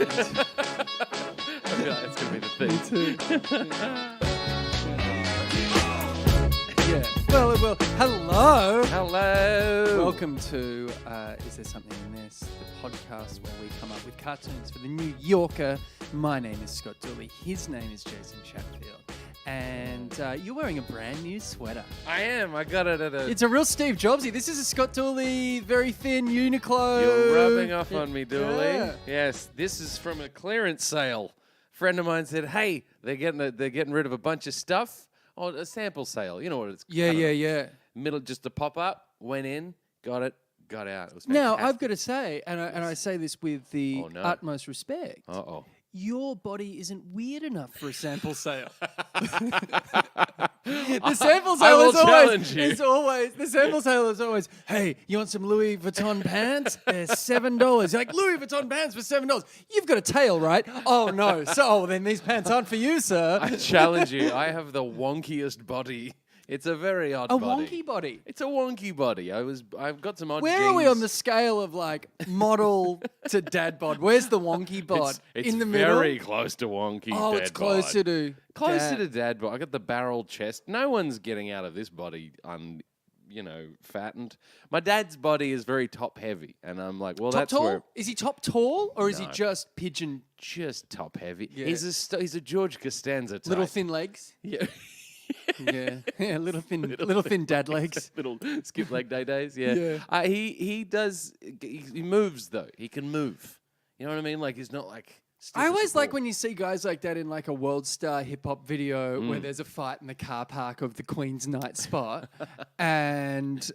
feel like that's going to be the thing. Me too. Yeah. Well, hello. Hello. Welcome to Is There Something in This? The podcast where we come up with cartoons for the New Yorker. My name is Scott Dooley. His name is Jason Chatfield. And you're wearing a brand new sweater. I am. I got it at a... It's a real Steve Jobsy. This is a Scott Dooley, very thin Uniqlo. You're rubbing off on me, Dooley. Yeah. Yes, this is from a clearance sale. A friend of mine said, hey, they're getting rid of a bunch of stuff. Oh, a sample sale. You know what it's Yeah. Middle, just a pop-up. Went in, got it, got out. It was Now, fantastic. I've got to say, and I say this with the utmost respect. Uh-oh. Your body isn't weird enough for a sample sale. The sample sale is always, hey, you want some Louis Vuitton pants? They're $7. You're like, Louis Vuitton pants for $7. You've got a tail, right? Oh, no. So then these pants aren't for you, sir. I challenge you. I have the wonkiest body. It's a very odd body. A wonky body. It's a wonky body. I've got some odd Where genes. are we on the scale of like model to dad bod? Where's the wonky bod? It's in the middle? very close to wonky. Oh, dad it's closer bod. to Closer dad. to dad bod. I got the barrel chest. No one's getting out of this body fattened. My dad's body is very top heavy, and I'm like, well, Top that's tall? where Is he top tall or is he No. just pigeon? just top heavy. Yeah. He's a George Costanza type. Little thin legs? Yeah. Yeah, little thin dad legs. Little skip leg days. Yeah. Yeah. He moves though. He can move. You know what I mean? Like he's not like. I always like when you see guys like that in like a world star hip hop video where there's a fight in the car park of the Queen's night spot, and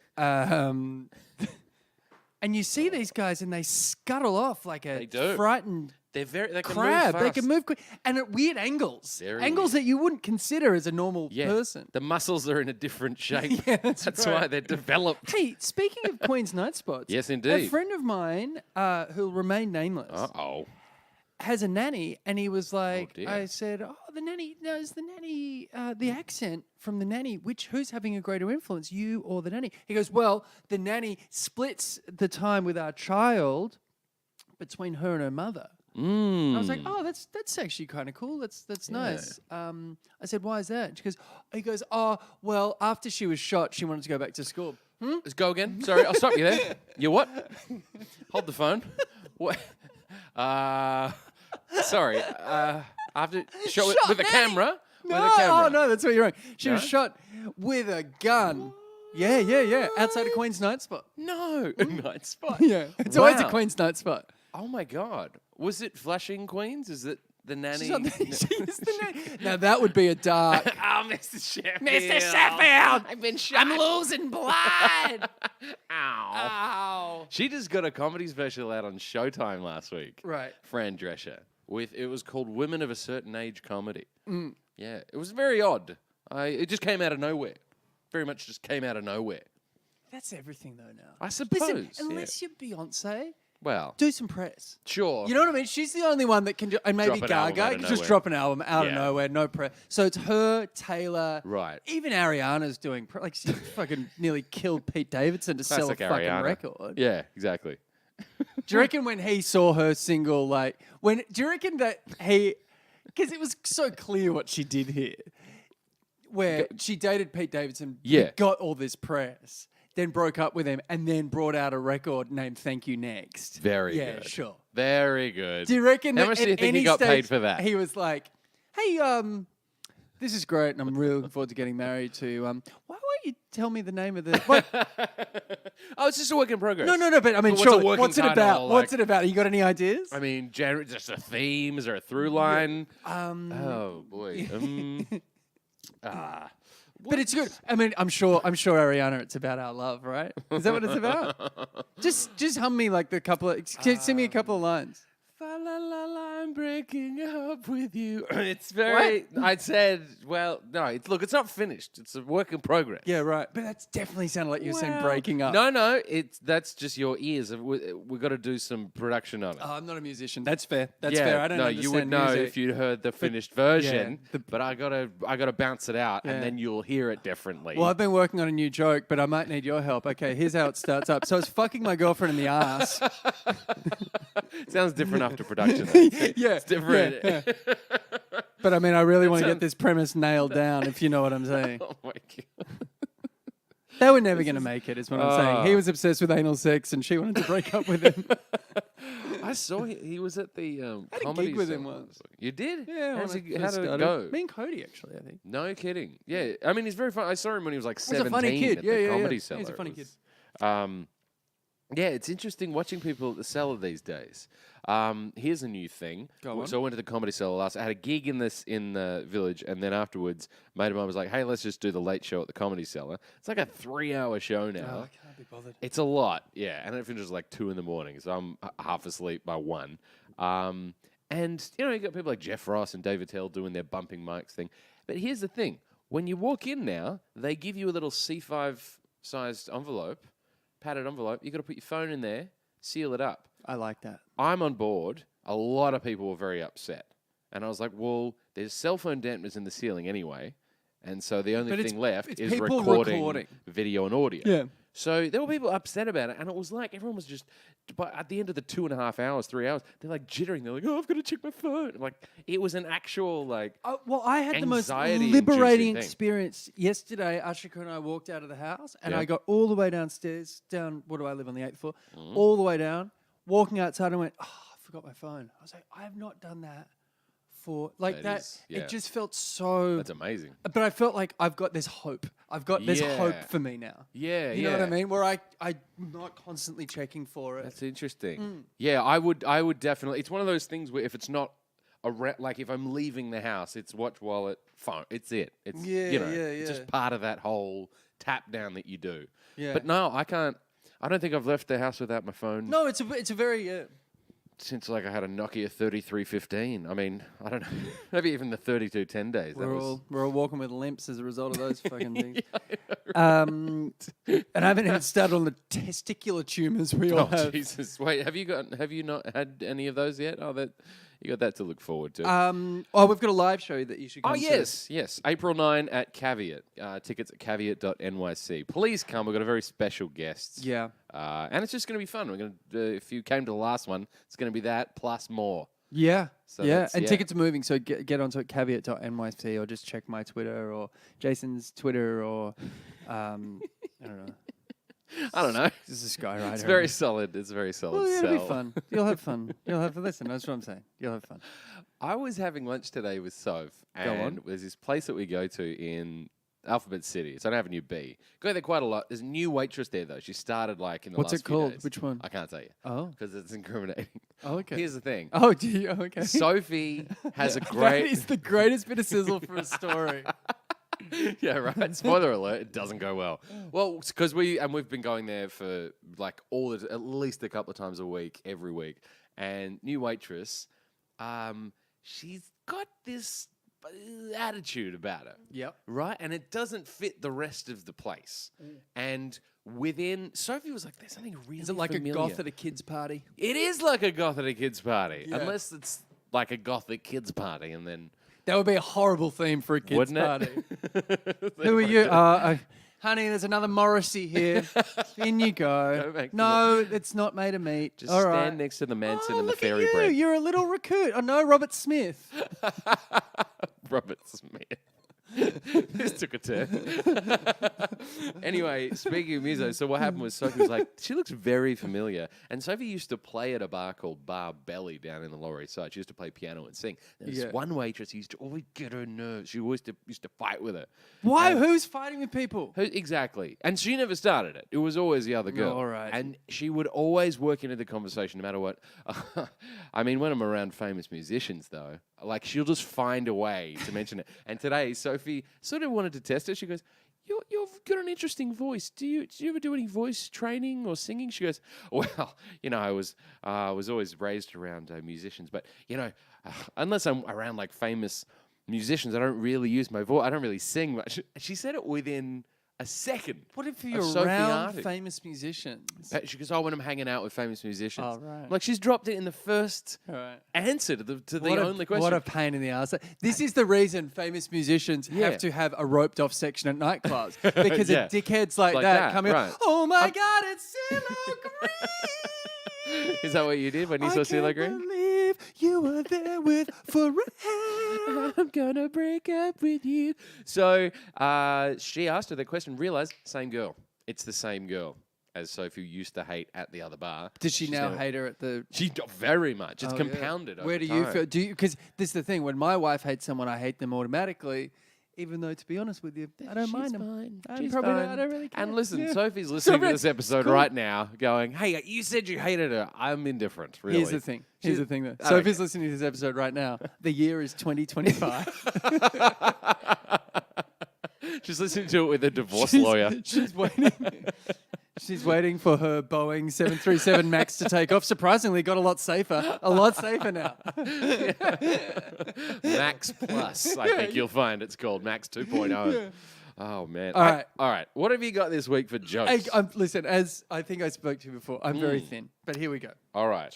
you see these guys and they scuttle off like They a do. frightened they can crab. move They fast. can move quick and at weird angles, Very angles weird. that you wouldn't consider as a normal Yeah. person. The muscles are in a different shape. Yeah, that's why right. they're developed. Hey, speaking of Queen's night spots, Yes, a indeed. friend of mine who'll remain nameless. Uh-oh. Has a nanny, and he was like, dear. I said, oh, the nanny, no, is the nanny, the accent from the nanny, who's having a greater influence, you or the nanny? He goes, well, the nanny splits the time with our child between her and her mother. I was like, oh, that's actually kind of cool. That's nice. I said, why is that? He goes, oh, well, after she was shot, she wanted to go back to school. Let's go again. Sorry, I'll stop you there. You what? Hold the phone. What? Sorry. After shot with a nanny. camera. No, With a camera. oh, no, that's what you're wrong. She was No? shot with a gun. Yeah. Outside of Queen's night spot. No. Night spot. Yeah. It's always a Wow. Queen's night spot. Oh my God. Was it Flushing Queens? Is it the nanny? She's the nanny. Now that would be a dark. Oh, Mr. Sheffield. Mr. Sheffield! I've been shot. I'm losing blood. Ow. Ow. She just got a comedy special out on Showtime last week. Right. Fran Drescher. It was called Women of a Certain Age Comedy. Yeah, it was very odd. It just came out of nowhere. Very much just came out of nowhere. That's everything though now. I suppose. Listen, yeah. unless you're Beyonce, Well, do some press. sure. You know what I mean? She's the only one that can do, and maybe Drop an album Gaga out of can just nowhere. drop an album out of Yeah. nowhere, no press. So it's her, Taylor, Right. Even Ariana's doing like she fucking nearly killed Pete Davidson to sell a Classic fucking Ariana. record. Yeah, exactly. Do you reckon when he saw her single, do you reckon that because it was so clear what she did here, where she dated Pete Davidson, Yeah. got all this press, then broke up with him, and then brought out a record named Thank You Next. Very yeah, good. sure. Very good. Do you reckon How that much do at you think he any got paid stage for that? He was like, hey, this is great, and I'm really looking forward to getting married to, why won't you tell me the name of the... What? Oh, it's just a work in progress. No, but I mean, But what's a sure, working what's it title, about? like- What's it about? You got any ideas? I mean, just a theme. Is there a through line? Oh boy. But it's good. I mean, I'm sure, Ariana, it's about our love, right? Is that what it's about? just hum me like sing me a couple of lines. Fa la la la, I'm breaking up with you. It's very. I said, well, no. It's not finished. It's a work in progress. Yeah, right. But that's definitely sounded like you were saying Well, breaking up. No. That's just your ears. We've got to do some production on it. Oh, I'm not a musician. That's fair. That's fair. I don't no, understand you would know music. if you'd heard the finished version. yeah, but I gotta bounce it out, Yeah. and then you'll hear it differently. Well, I've been working on a new joke, but I might need your help. Okay, here's how it starts up. So I was fucking my girlfriend in the ass. Sounds different after production. Though. Yeah, It's different. yeah. But I mean, I really want to get this premise nailed down, if you know what I'm saying. Oh my god. They were never going to make it, is what I'm saying. He was obsessed with anal sex, and she wanted to break up with him. I saw he was at the I had a comedy gig with him cellar. once. You did? Yeah, How when I did first it started. go? Me and Cody, actually, I think. No kidding. Yeah, I mean he's very fun. I saw him when he was like He's 17 a funny kid. at Yeah, the yeah, comedy yeah. cellar. He's a It funny was- kid. Yeah, it's interesting watching people at the cellar these days. Here's a new thing. Go on. So I went to the comedy cellar last. I had a gig in the village, and then afterwards, a mate of mine was like, "Hey, let's just do the late show at the comedy cellar." It's like a 3-hour show now. Oh, I can't be bothered. It's a lot, yeah. And it finishes like 2 a.m, so I'm half asleep by 1. And you know, you got people like Jeff Ross and David Tell doing their bumping mics thing. But here's the thing: when you walk in now, they give you a little C5 sized envelope, padded envelope. You got to put your phone in there, seal it up. I like that. I'm on board. A lot of people were very upset, and I was like, "Well, there's cell phone dampers in the ceiling anyway." And so the only But it's- thing left it's is people recording video and audio. Yeah. So there were people upset about it, and it was like everyone was just. But at the end of the 2.5 hours, 3 hours, they're like jittering. They're like, "Oh, I've got to check my phone." I'm like, it was an actual like. Well, I had the most Anxiety-inducing liberating thing. experience yesterday. Ashika and I walked out of the house, and Yeah. I got all the way downstairs, what do I live on the 8th floor? All the way down, walking outside, and went, oh, I forgot my phone. I was like, I have not done that for, like That is- yeah. It just felt so, That's amazing. but I felt like I've got this hope. I've got this hope Yeah. for me now. Yeah, You know what I mean? Where I'm not constantly checking for it. That's interesting. Yeah, I would definitely. It's one of those things where if it's not like if I'm leaving the house, it's watch, wallet, phone. It's it. It's Yeah, you know, yeah, it's yeah. just part of that whole tap down that you do. Yeah. But no, I can't. I don't think I've left the house without my phone No, it's a very, since like I had a Nokia 3315. I mean, I don't know, maybe even the 3210 days. we're all walking with limps as a result of those fucking things. Yeah, And I haven't even started on the testicular tumors we all Oh have. Jesus! Wait, have you not had any of those yet? Oh, that you got that to look forward to. We've got a live show that you should come Oh, to. yes. April 9 at Caveat. Tickets at caveat.nyc. Please come. We've got a very special guest. Yeah. And it's just going to be fun. We're going to, if you came to the last one, it's going to be that plus more. Yeah. So yeah. that's- And yeah. tickets are moving, so get onto it, caveat.nyc, or just check my Twitter or Jason's Twitter or, I don't know. I don't know. This is a skywriter. It's very solid. It's very solid. Well, it'll be sell. fun. You'll have fun. You'll have listen. That's what I'm saying. You'll have fun. I was having lunch today with Soph, Go on. and there's this place that we go to in Alphabet City. It's on Avenue B. Go there quite a lot. There's a new waitress there, though. She started like in the What's last it called? few days. Which one? I can't tell you Oh. because it's incriminating. Oh, okay. Here's the thing. Oh, do you? Oh, okay. Sophie has a That great. is the greatest bit of sizzle for a story. Yeah, right. Spoiler alert: it doesn't go well. Well, because we've been going there for like at least a couple of times a week, every week. And new waitress, she's got this attitude about her, Yep. right? And it doesn't fit the rest of the place. And Sophie was like, "There's something really Is it like familiar. a goth at a kid's party? It is like a goth at a kid's party, Yeah. unless it's like a gothic kids party, and then." That would be a horrible theme for a kid's Wouldn't party. it? Who are you? Honey, there's another Morrissey here. In you go. Go back to No, it's not made of meat. Just All stand right. next to the Manson Oh, and the look fairy at you. bread. You're a little recruit. Oh, no, Robert Smith. Robert Smith. This took a turn. Anyway, speaking of music, so what happened was Sophie was like, she looks very familiar. And Sophie used to play at a bar called Bar Belly down in the Lower East Side. She used to play piano and sing. There's Yeah. one waitress who used to always get her nerves. She always used to fight with her. Why? Who's fighting with people? Exactly. And she never started it. It was always the other girl. all right. And she would always work into the conversation no matter what. I mean, when I'm around famous musicians, though, like she'll just find a way to mention it. And today, Sophie sort of wanted to test it. She goes, You've got an interesting voice. Do you ever do any voice training or singing? She goes, well, I was always raised around musicians, but unless I'm around like famous musicians, I don't really use my voice. I don't really sing much. She said it within a second. What if of you're Sophie around Arctic. famous musicians? She goes, when I'm hanging out with famous musicians. Oh, right. Like she's dropped it in the first All right. answer to the What only question. What a pain in the ass. This is the reason famous musicians Yeah. have to have a roped off section at nightclubs. Because Yeah. of dickheads like Like that that, coming right. up, oh my God, it's Silo Is that what you did when you saw CeeLo Green? Believe you were there with forever. I'm gonna break up with you. So she asked her the question, realised, same girl. It's the same girl as Sophie used to hate at the other bar. Does she now hate her at the... She very much. It's Oh, compounded over Where do time. you feel? Do you? Because this is the thing. When my wife hates someone, I hate them automatically. Even though, to be honest with you, I don't mind them. Fine. I'm She's probably not- fine. I don't really care. And listen, Yeah. Sophie's listening to Sophie, this episode cool. right now going, hey, you said you hated her. I'm indifferent, really. Here's the thing. Here's the thing, though. I So don't if he's listening to this episode right now, the year is 2025. She's listening to it with a divorce lawyer. She's waiting. She's waiting for her Boeing 737 MAX to take off. Surprisingly, got a lot safer. A lot safer now. Max Plus, I think you'll find it's called. Max 2.0. Yeah. Oh, man. All right. All right. What have you got this week for jokes? Listen, as I think I spoke to you before, I'm very thin. But here we go. All right.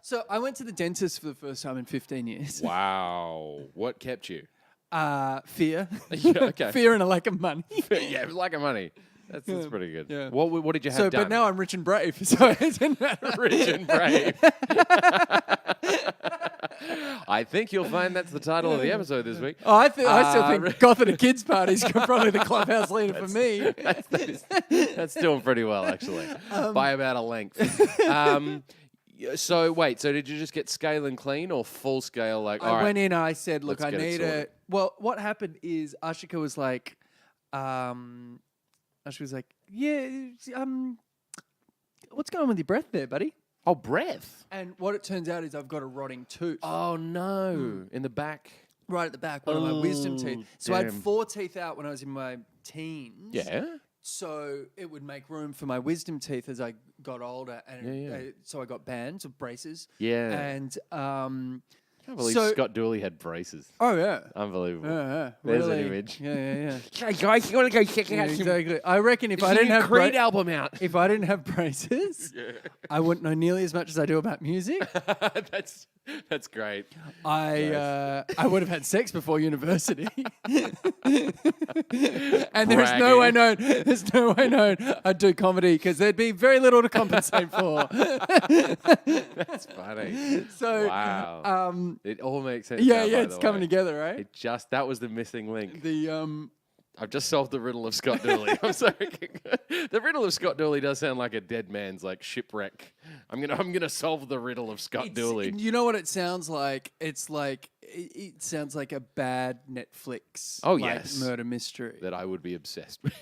So I went to the dentist for the first time in 15 years. Wow. What kept you? Fear. Yeah, okay. Fear and a lack of money. Yeah, like a money. That's pretty good. Yeah. What did you have So, done? but now I'm rich and brave. So it doesn't matter. Rich and brave. I think you'll find that's the title of the episode this week. Oh, I still think Goth at a kids' party is probably the clubhouse leader for me. That's doing pretty well, actually, by about a length. So wait, so did you just get scale and clean or full scale? Like, all I right, went in, I said, look, let's I get it need sorted. it. Well, what happened is Ashika was like, yeah, what's going on with your breath there, buddy? Oh, breath. And what it turns out is I've got a rotting tooth. Oh no, in the back. Right at the back, one of my wisdom teeth. So I had damn. 4 teeth out when I was in my teens. Yeah. So it would make room for my wisdom teeth as I got older, and Yeah. so I got bands of braces. Yeah. And I can't believe so- Scott Dooley had braces. oh yeah, Unbelievable. yeah, There's an really. image. Yeah. Hey guys, you want to go check Yeah, exactly. I reckon if I didn't have Creed album out? if I didn't have braces, I wouldn't know nearly as much as I do about music. That's great. I would have had sex before university, and there's no way known. There's no way known I'd do comedy because there'd be very little to compensate for. That's funny. So, Wow. It all makes sense. yeah, now, by it's the coming way. together, right? That was the missing link. The I've just solved the riddle of Scott Dooley. I'm sorry. The riddle of Scott Dooley does sound like a dead man's like shipwreck. I'm gonna solve the riddle of Scott Dooley. You know what it sounds like? It's like it sounds like a bad Netflix. Oh, like, yes. murder mystery. That I would be obsessed with.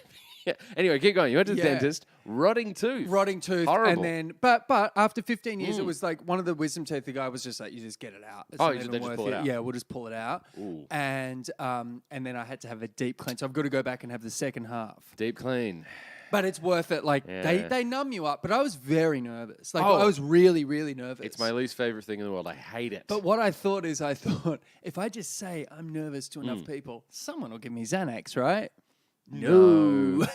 Yeah. Anyway, keep going. You went to the Yeah. dentist, rotting tooth. Rotting tooth, Horrible. and then but after 15 years, it was like one of the wisdom teeth. The guy was just like, "You just get it out." It's Oh, not they even just worth pull it out. Yeah, we'll just pull it out. Ooh. And then I had to have a deep clean, so I've got to go back and have the second half. Deep clean. But it's worth it. Like Yeah. they numb you up. But I was very nervous. Like Oh. I was really, really nervous. It's my least favorite thing in the world. I hate it. But what I thought is, if I just say I'm nervous to Hmm. enough people, someone will give me Xanax, right? No.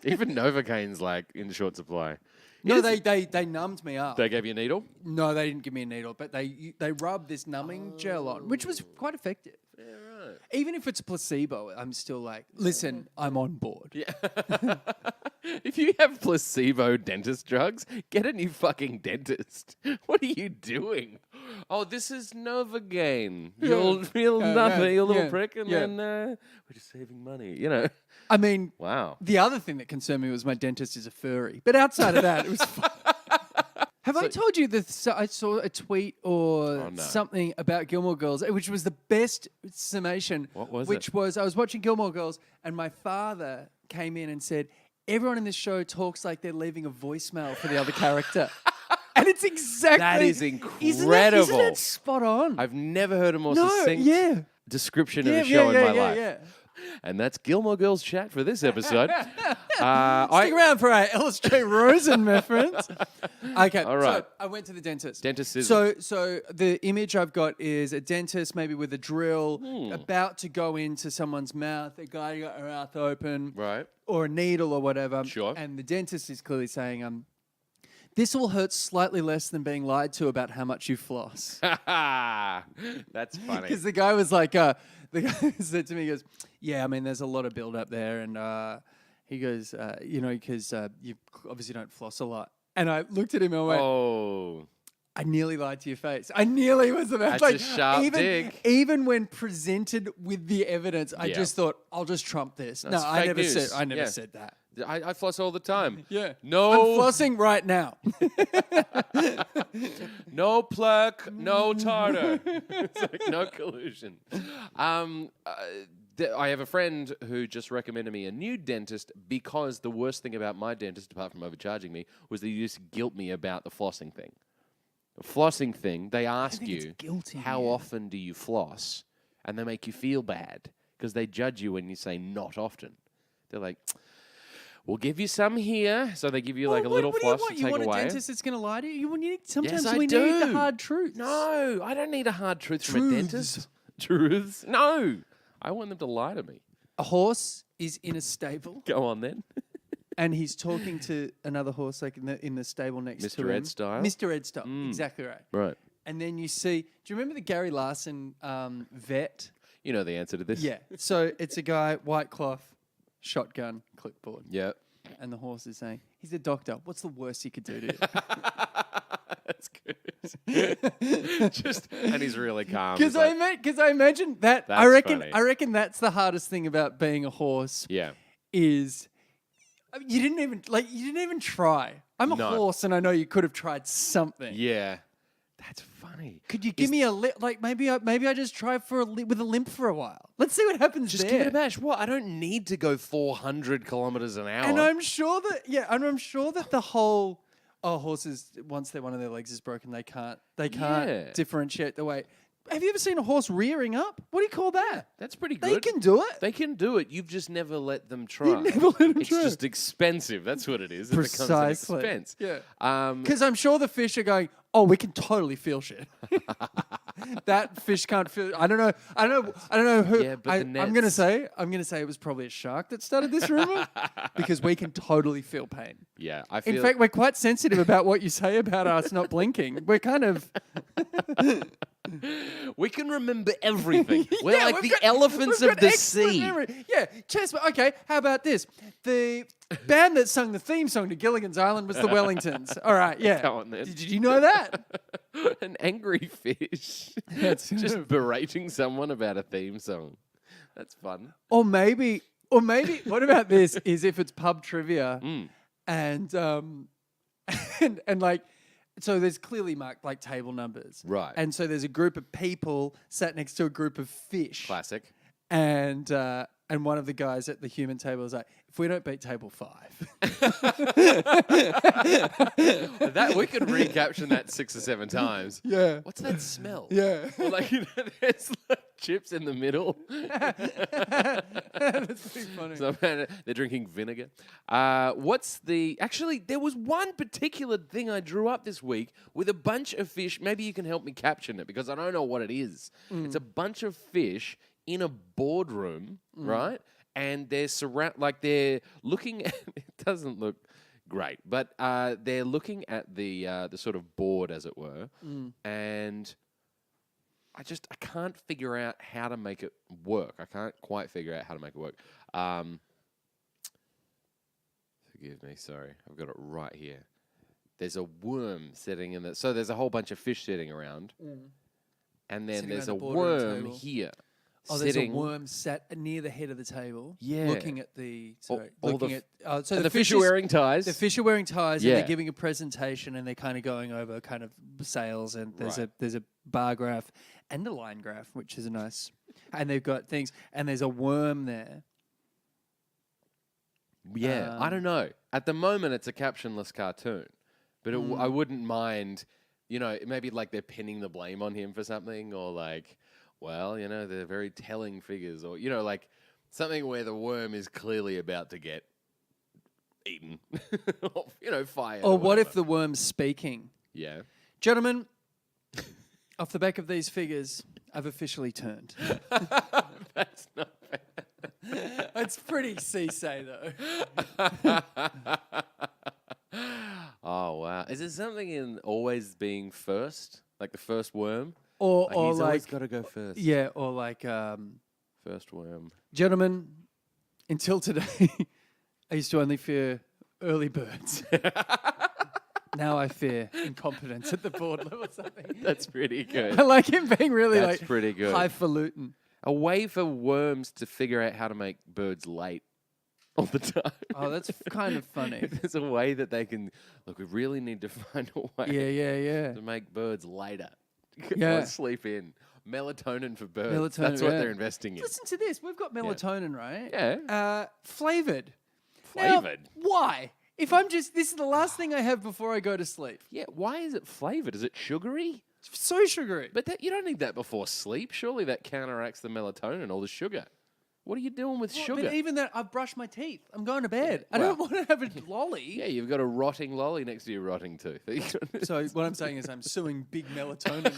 Even Novocaine's like in short supply. No, Yes. they numbed me up. They gave you a needle? No, they didn't give me a needle, but they rubbed this numbing gel on, which was quite effective. Yeah, right. Even if it's a placebo, I'm still like, listen, I'm on board. Yeah. If you have placebo dentist drugs, get a new fucking dentist. What are you doing? Oh, this is Novocaine. You'll feel nothing, you little prick, and then we're just saving money, you know. I mean, Wow. the other thing that concerned me was my dentist is a furry. But outside of that, it was fine. Have I told you that I saw a tweet or no. something about Gilmore Girls, which was the best summation? What was which it? was I was watching Gilmore Girls, and my father came in and said, everyone in this show talks like they're leaving a voicemail for the other character. And it's exactly... That is Isn't incredible. it spot on? I've never heard a more no, succinct yeah. description of a show in my life. Yeah. And that's Gilmore Girls chat for this episode. Stick around for our LSJ Rosen reference. Okay, All right. so I went to the dentist. Dentist scissors. So the image I've got is a dentist, maybe with a drill, about to go into someone's mouth. A guy got their mouth open, Right. or a needle or whatever. Sure. And the dentist is clearly saying, this will hurt slightly less than being lied to about how much you floss. That's funny. Because the guy was like, the guy said to me, he goes, yeah, I mean, there's a lot of build up there. And he goes, because you obviously don't floss a lot. And I looked at him and I went, Oh, I nearly lied to your face. I nearly was about That's a sharp dig. Even when presented with the evidence, I Yeah. just thought, I'll just trump this. That's no, I fake never news. said Yeah. that. I floss all the time. Yeah. No. I'm flossing right now. No plaque, no tartar. It's like no collusion. I have a friend who just recommended me a new dentist because the worst thing about my dentist, apart from overcharging me, was they used to guilt me about the flossing thing. The flossing thing, they ask think it's you, guilty, how yeah. often do you floss? And they make you feel bad because they judge you when you say not often. They're like, we'll give you some here. So they give you like a little what floss do to you want? take You want away. a dentist that's going to lie to you? Sometimes I we need the do. hard truths. No, I don't need a hard truth from a Truths. dentist. Truths? No. I want them to lie to me. A horse is in a stable Go on then. and he's talking to another horse like in the stable next to Mr. him. Ed style? Mr. Ed style. Exactly right. Right. And then you see, do you remember the Gary Larson vet? You know the answer to this. Yeah. So it's a guy, white cloth, shotgun, clipboard. Yeah. And the horse is saying, he's a doctor. What's the worst he could do to you? That's good. And he's really calm. Because He's like, I imagine that. That's funny. I reckon that's the hardest thing about being a horse. yeah. Is you didn't even try. I'm a No. horse, and I know you could have tried something. Yeah. That's funny. Could you give me a maybe I just try with a limp for a while. Let's see what happens Just there. give it a bash. What? I don't need to go 400 kilometers an hour. And I'm sure that the whole horses once one of their legs is broken they can't Yeah. differentiate the weight. Have you ever seen a horse rearing up? What do you call that? That's pretty They good. can do it. They can do it. You've just never let them try. You've never let them it's try. just expensive. That's what it is. It becomes an Precisely. expense. Yeah. Um, Because I'm sure the fish are going, oh, we can totally feel shit. That fish can't feel. I don't know who. Yeah, but I'm gonna nets- say it was probably a shark that started this rumor because we can totally feel pain. yeah. I feel. In fact, we're quite sensitive about what you say about us not blinking. We're kind of. we can remember everything. We're Yeah, like we've the got- elephants we've of got the excellent sea. memory. Yeah, chess. Okay, how about this? The band that sung the theme song to Gilligan's Island was the Wellingtons. All right, yeah. Go on then. Did you know that? An angry fish. That's just berating someone about a theme song. That's fun. Or maybe, what about this? Is if it's pub trivia, and and like, so there's clearly marked like table numbers, Right. And so there's a group of people sat next to a group of fish, Classic. and one of the guys at the human table is like, if we don't beat table 5, That we could recaption that 6 or 7 times. yeah, What's that smell? yeah, Or like, there's like chips in the middle. that's pretty funny. So, man, they're drinking vinegar. Actually, there was one particular thing I drew up this week with a bunch of fish. Maybe you can help me caption it because I don't know what it is. It's a bunch of fish in a boardroom, right? And they're they're looking at, it doesn't look great, but they're looking at the sort of board, as it were, and I can't figure out how to make it work. I can't quite figure out how to make it work. Forgive me, sorry. I've got it right here. There's a worm sitting in so there's a whole bunch of fish sitting around. And then Sitting there's a around the boardroom worm table. here. Oh, there's a sitting. worm sat near the head of the table, Yeah. looking at the. Sorry, all looking the at. So And the fish is- are wearing ties. The fish are wearing ties, Yeah. and they're giving a presentation, and they're kind of going over kind of sales, and Right. there's a bar graph and a line graph, which is nice, and they've got things, and there's a worm there. Yeah, I don't know. At the moment, it's a captionless cartoon, but I wouldn't mind, maybe like they're pinning the blame on him for something, or like, well, they're very telling figures, or like something where the worm is clearly about to get eaten, or fired. Or what if whatever. the worm's speaking? Yeah. Gentlemen, off the back of these figures, I've officially turned. That's not fair. It's pretty C-say, though. Oh wow! Is there something in always being first, like the first worm? Or Like or he's always like, got to go first. yeah, or like, First worm. gentlemen, until today, I used to only fear early birds. Now I fear incompetence at the board level or something. That's pretty good. I like him being really That's like pretty good. highfalutin. A way for worms to figure out how to make birds late all the time. Oh, that's kind of funny. There's a way that they can look. We really need to find a way Yeah. to make birds later. Yeah. Or sleep in. Melatonin for birds. Melatonin, That's what yeah. they're investing in. Listen to this. We've got melatonin, right? Yeah. Flavored. Flavored. Now, why? If I'm just, this is the last thing I have before I go to sleep. Yeah. Why is it flavored? Is it sugary? It's so sugary. But you don't need that before sleep. Surely that counteracts the melatonin or the sugar. What are you doing with sugar? But even that, I've brushed my teeth. I'm going to bed. I well. don't want to have a lolly. Yeah, you've got a rotting lolly next to your rotting tooth. So what I'm saying is I'm suing big melatonin.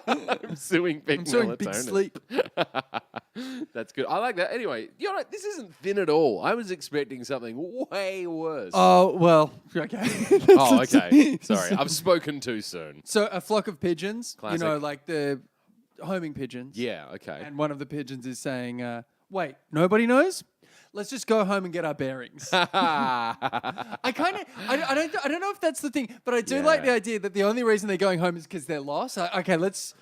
I'm suing big I'm suing melatonin. big sleep. That's good. I like that. Anyway, this isn't thin at all. I was expecting something way worse. Oh, well, okay. Oh, okay. Sorry, I've spoken too soon. So a flock of pigeons, Classic. you know, like the homing pigeons. Yeah, okay. And one of the pigeons is saying, wait, nobody knows? Let's just go home and get our bearings. I don't know if that's the thing, but I do like the Yeah. idea that the only reason they're going home is because they're lost. Okay, let's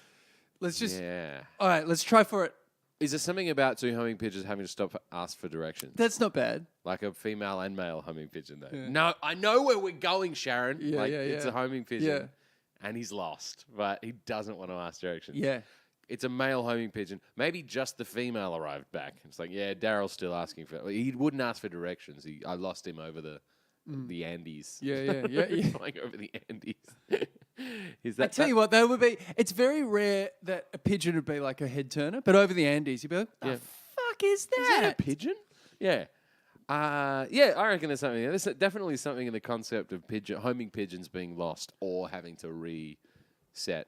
just, Yeah. all right, let's try for it. Is there something about two homing pigeons having to stop to ask for directions? That's not bad. Like a female and male homing pigeon, though. Yeah. No, I know where we're going, Sharon. Yeah, like, yeah, it's yeah. a homing pigeon. Yeah. And he's lost, but he doesn't want to ask directions. Yeah. It's a male homing pigeon. Maybe just the female arrived back. It's like, yeah, Daryl's still asking for. He wouldn't ask for directions. I lost him over the Andes. Yeah. Going over the Andes. Is that? I tell you what, that would be. It's very rare that a pigeon would be like a head turner, but over the Andes, you'd be like, "The fuck is that?" Is that a pigeon? Yeah. Yeah, I reckon there's something. There's definitely something in the concept of homing pigeons being lost or having to reset.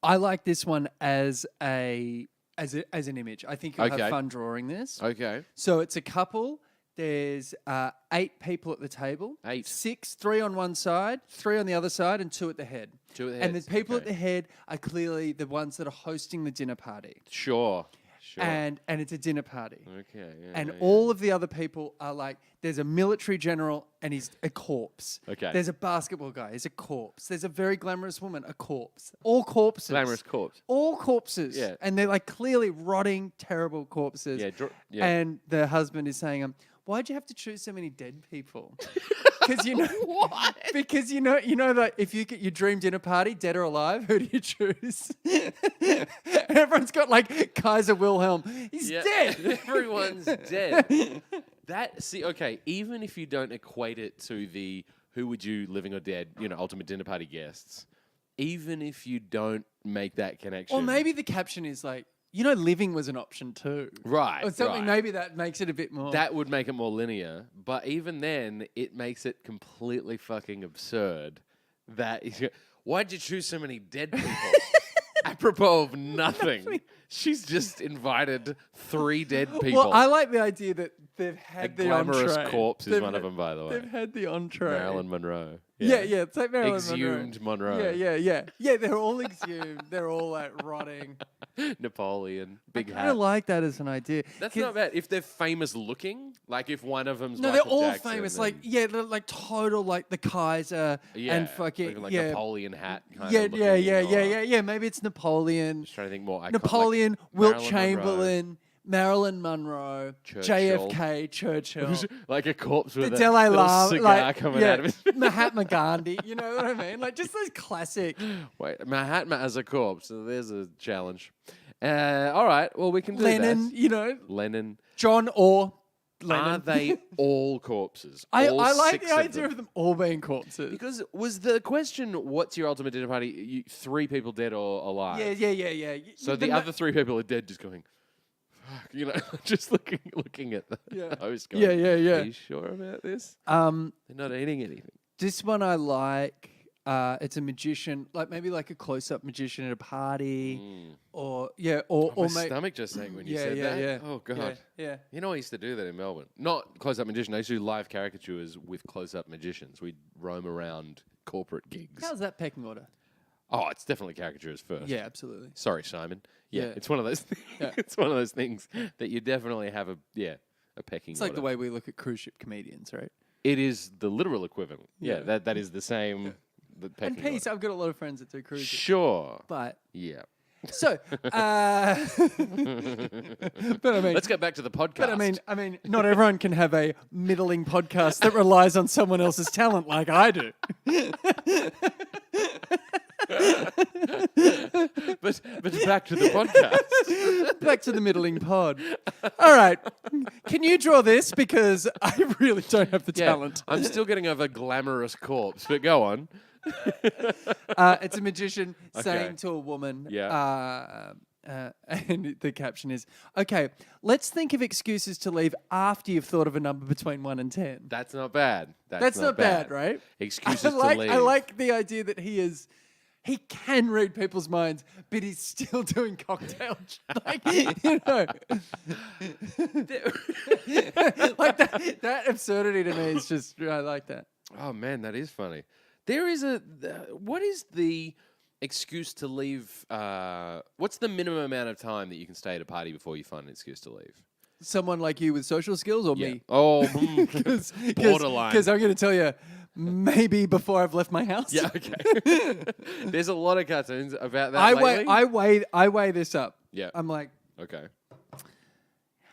I like this one as an image. I think you'll Okay. have fun drawing this. Okay. So it's a couple. There's 8 people at the table. 8. 6, 3 on one side, 3 on the other side, and 2 at the head. 2 at the And heads, the people at okay. the head are clearly the ones that are hosting the dinner party. Sure. And it's a dinner party. Okay. Yeah, And yeah. all of the other people are like, there's a military general and he's a corpse. Okay. There's a basketball guy, he's a corpse. There's a very glamorous woman, a corpse. All corpses. Glamorous corpse. All corpses. Yeah. And they're like clearly rotting, terrible corpses. Yeah. And the husband is saying, why'd you have to choose so many dead people? Because you know What? Because you know that if you get your dream dinner party, dead or alive, who do you choose? And everyone's got like Kaiser Wilhelm. He's dead. Everyone's dead. Okay, even if you don't equate it to the who would you living or dead, ultimate dinner party guests, even if you don't make that connection. Or maybe the caption is like, living was an option too. Right. Or something, right. maybe that makes it a bit more. That would make it more linear, but even then, it makes it completely fucking absurd. Why'd you choose so many dead people? Apropos of nothing. She's just invited 3 dead people. Well, I like the idea that they've had the glamorous entree. corpse is They've one of had- them, by the way. They've had the entree. Marilyn Monroe. Yeah, it's like Marilyn Exhumed Monroe. Yeah. Yeah, they're all exhumed. They're all like rotting. Napoleon. Big I hat. like that as an idea. That's 'Cause- not bad. If they're famous looking, like if one of them's No, Michael they're all Jackson famous. and- Like, they're like total, like the Kaiser and fucking looking like yeah, Napoleon hat. Kind yeah, of yeah, looking, yeah, or- yeah, yeah, yeah. Maybe it's Napoleon, Just trying to think more. Iconic, Napoleon, Wilt Marilyn Chamberlain, Marilyn Monroe, Churchill. JFK, Churchill. like a corpse The with a Dalai little Lama, cigar like coming out of his. Mahatma Gandhi. You know what I mean? Like just those classic. Wait, Mahatma as a corpse. So there's a challenge. All right. Well, we can do Lenin, that. Lenin. John or Lenin. Are they all corpses? I All like 6 the idea of them all being corpses. Because was the question, what's your ultimate dinner party? 3 people dead or alive? Yeah. So the other 3 people are dead, just going, fuck, just looking at the host going, Yeah. Are you sure about this? Um, They're not eating anything. this one I like. It's a magician, like maybe like a close-up magician at a party, or My maybe stomach just sank when you said that. yeah. Oh, God. Yeah. You know, I used to do that in Melbourne. Not close-up magician. I used to do live caricatures with close-up magicians. We'd roam around corporate gigs. How's that pecking order? Oh, it's definitely caricatures first. Yeah, absolutely. Sorry, Simon. Yeah, Yeah. it's one of those. Yeah. It's one of those things that you definitely have a pecking. It's like the order. way we look at cruise ship comedians, right? It is the literal equivalent. Yeah, that is the same the pecking And peace. order. I've got a lot of friends that do cruises. Sure. But Yeah. so, but I mean, Let's get back to the podcast. but I mean, not everyone can have a middling podcast that relies on someone else's talent like I do. but back to the podcast. Back to the middling pod. All right, can you draw this because I really don't have the talent. I'm still getting over glamorous corpse, but go on. It's a magician saying Okay. to a woman, Yeah. and the caption is, okay, let's think of excuses to leave after you've thought of a number between 1 and 10. That's not bad. That's not bad, right? Excuses I like, to leave. I like the idea that he can read people's minds, but he's still doing cocktail, like, you know. Like that absurdity to me is just, I like that. Oh man, that is funny. There is what is the excuse to leave? What's the minimum amount of time that you can stay at a party before you find an excuse to leave? Someone like you with social skills or me? Oh, borderline. Because I'm going to tell you, maybe before I've left my house. Yeah. Okay. There's a lot of cartoons about that. I weigh this up. Yeah. I'm like, Okay.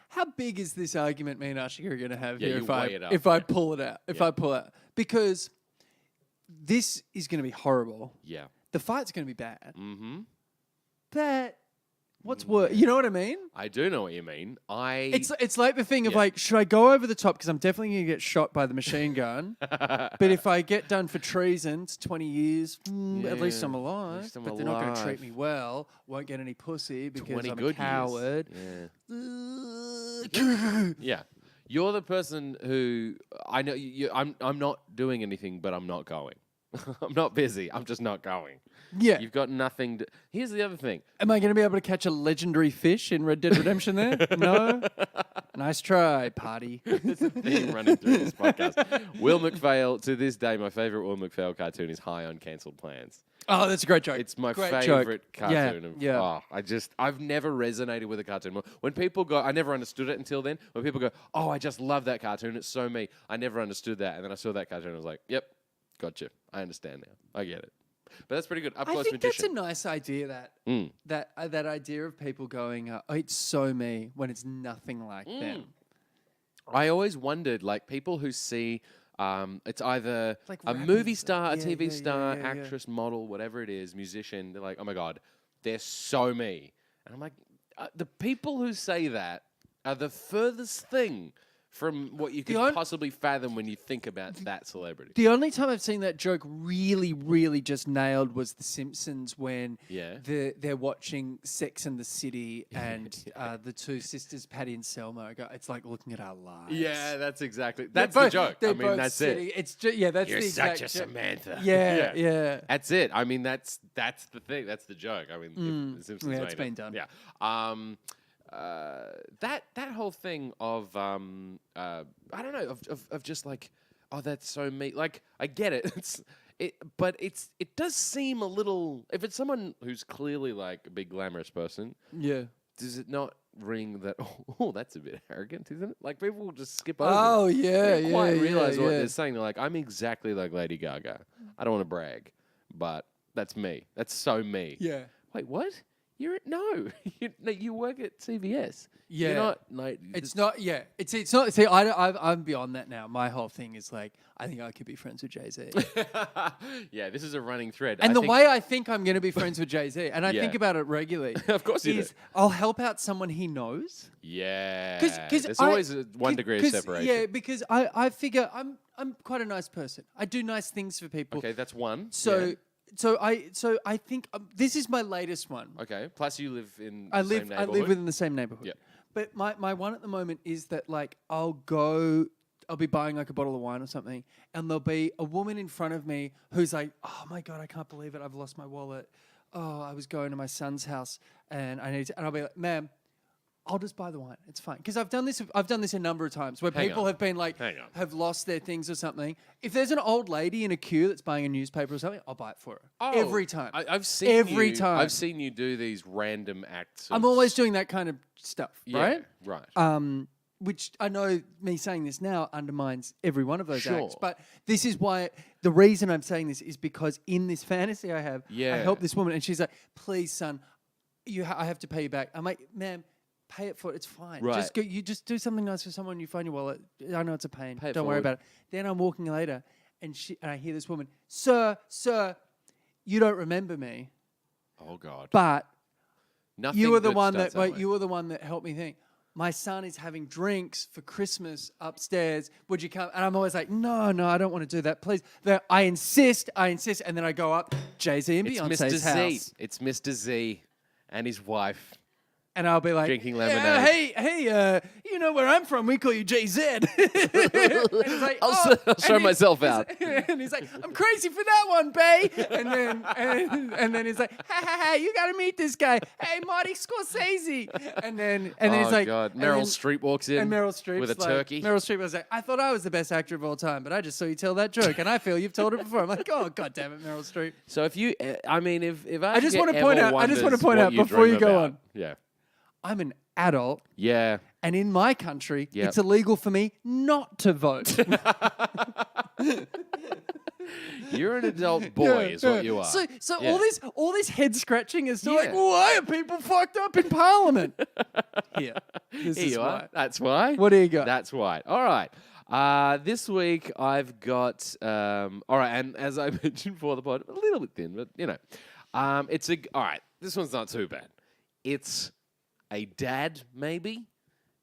how big is this argument me and Ashika are going to have Yeah, here you weigh it up. if I pull it out? Yeah. I pull it out. Because this is going to be horrible. Yeah. The fight's going to be bad. Mm-hmm. But what's worse? You know what I mean? I do know what you mean. It's like the thing of Yeah. like, should I go over the top because I'm definitely going to get shot by the machine gun? But if I get done for treason, it's 20 years. At least Yeah, I'm at alive. least I'm But they're not going to treat alive. me well. Won't get any pussy because 20 I'm a good coward. years. Yeah. Yeah. You're the person who I know. I'm not doing anything, but I'm not going. I'm not busy. I'm just not going. Yeah. You've got nothing to. Here's the other thing. Am I going to be able to catch a legendary fish in Red Dead Redemption there? No? Nice try, party. There's a theme running through this podcast. Will McPhail, to this day, my favorite Will McPhail cartoon is High on Cancelled Plans. Oh, that's a great joke. It's my Great joke. favorite cartoon. Yeah. Oh, I've never resonated with a cartoon more. When people go, I never understood it until then. When people go, oh, I just love that cartoon. It's so me. I never understood that. And then I saw that cartoon and I was like, yep, gotcha. I understand now. I get it. But that's pretty good. Up I close think magician. that's a nice idea. Mm. That idea of people going, oh, it's so me when it's nothing like them. I always wondered, like, people who see it's either Like a rappers, movie star, a yeah, TV yeah, star, yeah. actress, model, whatever it is, musician. They're like, oh my God, they're so me. And I'm like, the people who say that are the furthest thing from what you could possibly fathom when you think about that celebrity. The only time I've seen that joke really, really just nailed was The Simpsons when Yeah. they're watching Sex and the City and the two sisters, Patty and Selma, go, it's like looking at our lives. Yeah, that's exactly. They're That's the both- joke. they're I mean, both that's sitting- it. It's just, yeah, that's You're the exact such a joke. Samantha. Yeah, yeah. That's it. I mean, that's the thing. That's the joke. I mean, if The Simpsons Yeah, made it's it. been done. Yeah. That whole thing of I don't know of just like, oh, that's so me. Like, I get it. But it does seem a little. If it's someone who's clearly like a big glamorous person, Yeah. does it not ring that? Oh, that's a bit arrogant, isn't it? Like, people will just skip over. Oh, it. yeah, They don't quite yeah, realize what yeah. they're saying. They're like, I'm exactly like Lady Gaga. I don't want to brag, but that's me. That's so me. Yeah. Wait, what? No, you work at CVS. Yeah. You're not like It's not, yeah. It's not, see, I'm beyond that now. My whole thing is like, I think I could be friends with Jay-Z. yeah, this is a running thread. And I the think- way I think I'm going to be friends with Jay-Z, and I Yeah. think about it regularly, Of course you do. is I'll help out someone he knows. Yeah, 'Cause there's I- always a 1 degree of 'cause, separation. Yeah, because I figure I'm quite a nice person. I do nice things for people. Okay, that's one. So Yeah. so I think this is my latest one. Okay. Plus, you live in I the live same I live neighborhood. within the same neighborhood. Yep. But my one at the moment is that like I'll be buying like a bottle of wine or something, and there'll be a woman in front of me who's like, "Oh my God, I can't believe it! I've lost my wallet. Oh, I was going to my son's house, and I need to." And I'll be like, "Ma'am, I'll just buy the wine. It's fine." Because I've done this a number of times where Hang people on. have been like, Hang on. have lost their things or something. If there's an old lady in a queue that's buying a newspaper or something, I'll buy it for her every time. I've seen Every you, time. I've seen you do these random acts. I'm always doing that kind of stuff, yeah, right? Right. Which I know me saying this now undermines every one of those Sure. acts. But this is why the reason I'm saying this is because in this fantasy I have, I Yeah. help this woman and she's like, please, son, I have to pay you back. I'm like, ma'am, pay it for it. It's fine. Right. Just go, you just do something nice for someone. You find your wallet. I know it's a pain. Pay it Don't worry forward. about it. Then I'm walking later and I hear this woman, sir, you don't remember me, Oh God. but Nothing you were the good one starts that way. you were the one that helped me think. My son is having drinks for Christmas upstairs. Would you come? And I'm always like, no, I don't want to do that. Please. I insist. And then I go up, Jay-Z and It's Beyonce's Mr. Z. house. It's Mr. Z and his wife. And I'll be like, Drinking "Yeah, lemonade." hey, you know where I'm from? We call you JZ. And he's like, I'll show myself out. And he's like, I'm crazy for that one, bae. And then he's like, ha, you got to meet this guy. Hey, Marty Scorsese. And then Oh he's like, God. and Meryl then- Streep walks in. And Meryl Streep with a turkey. Meryl Streep was like, I thought I was the best actor of all time, but I just saw you tell that joke, and I feel you've told it before. I'm like, oh God damn it, Meryl Streep. So if you, I mean, if I just want wanna point out- I just wanna point out before you go on. Yeah. I'm an adult. Yeah. And in my country, Yep. it's illegal for me not to vote. You're an adult boy, is what you are. So Yeah. all this head scratching is still like, Yeah. why are people fucked up in Parliament? Here, this Here is you why. are. That's why. What do you got? That's why. All right. This week I've got. All right, and as I mentioned before the pod, a little bit thin, but you know, it's a. All right, this one's not too bad. It's a dad, maybe,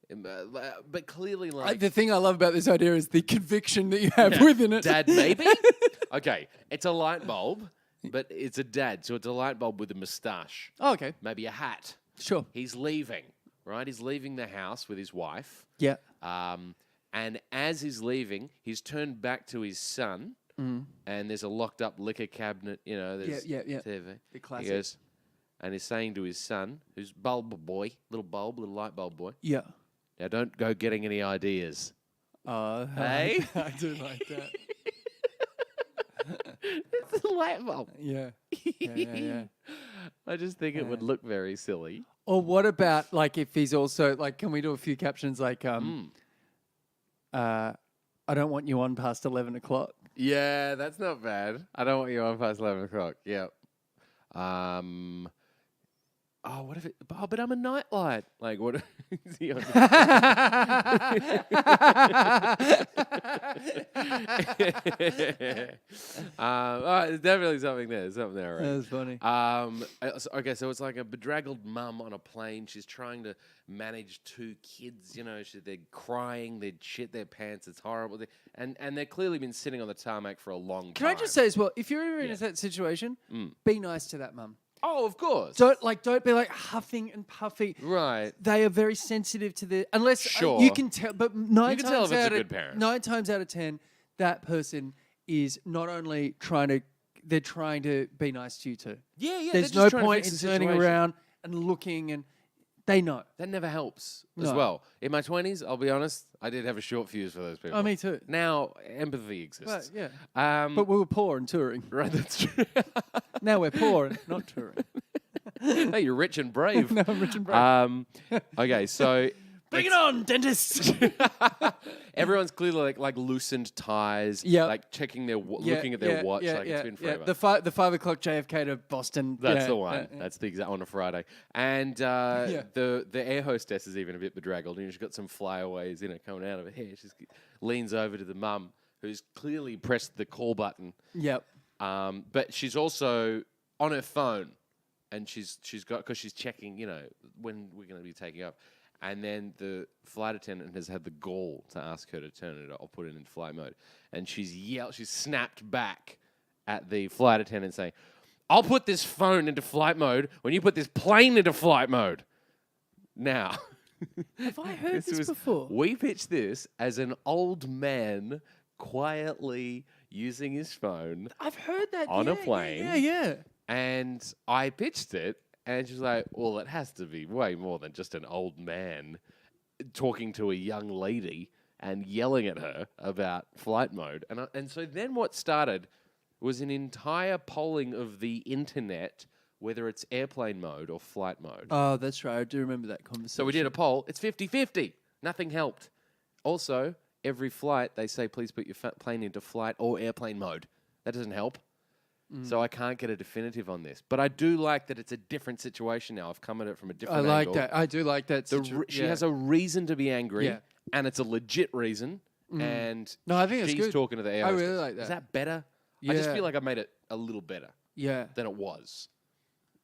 but clearly like The thing I love about this idea is the conviction that you have within it. dad, maybe. Okay, it's a light bulb, but it's a dad, so it's a light bulb with a moustache, Oh, okay, maybe a hat. sure. He's leaving, right? He's leaving the house with his wife. Yeah. And as he's leaving, he's turned back to his son, and there's a locked up liquor cabinet. You know, there's Yeah. TV. The classic. He goes, and he's saying to his son, who's little little light bulb boy, Yeah. now don't go getting any ideas. Hey? I do like that. It's a light bulb. Yeah. Yeah. I just think it would look very silly. Or what about like if he's also like, can we do a few captions like, I don't want you on past 11 o'clock. Yeah, that's not bad. I don't want you on past 11 o'clock. Yep. Oh, what if it? Oh, but I'm a nightlight. Like, what? Is he on? All right, there's definitely something there. There's something there, right? That's funny. Okay, so it's like a bedraggled mum on a plane. She's trying to manage two kids. You know, they're crying, they shit their pants. It's horrible, and they've clearly been sitting on the tarmac for a long time. Can I just say as well, if you're ever in that situation, be nice to that mum. Oh, of course. Don't be like huffing and puffing. Right. They are very sensitive to the unless Sure. you can tell, but nine can times tell if it's a out good of parent. 9 times out of 10, that person is not only they're trying to be nice to you too. Yeah. There's they're no just trying to point fix in the turning situation. around and looking, and they know. That never helps as No. well. In my 20s, I'll be honest, I did have a short fuse for those people. Oh, me too. Now, empathy exists. But, yeah. But we were poor and touring. Right, that's true. Now we're poor and not touring. Hey, you're rich and brave. No, I'm rich and brave. Okay, so Bring it on, dentist. everyone's clearly like loosened ties, Yep. like checking their looking at their watch, like it's been forever. The 5 o'clock JFK to Boston. That's yeah, the one. yeah. That's the exact on a Friday. And the air hostess is even a bit bedraggled, and she's got some flyaways, coming out of her hair. She leans over to the mum, who's clearly pressed the call button. Yep. But she's also on her phone, and she's got because she's checking, when we're going to be taking off. And then the flight attendant has had the gall to ask her to turn it or put it in flight mode. And she's snapped back at the flight attendant saying, I'll put this phone into flight mode when you put this plane into flight mode. Now, Have I heard this before? we pitched this as an old man quietly using his phone. I've heard that On a plane. Yeah. And I pitched it, and she's like, well, it has to be way more than just an old man talking to a young lady and yelling at her about flight mode. And so then what started was an entire polling of the internet, whether it's airplane mode or flight mode. Oh, that's right. I do remember that conversation. So we did a poll. It's 50-50. Nothing helped. Also, every flight, they say, please put your plane into flight or airplane mode. That doesn't help. So I can't get a definitive on this. But I do like that it's a different situation now. I've come at it from a different angle. I like that. I do like that. She has a reason to be angry, Yeah. and it's a legit reason. And No, I think it's she's good. talking to the air I hostess. really like that. Is that better? I just Yeah. feel like I made it a little better Yeah. than it was.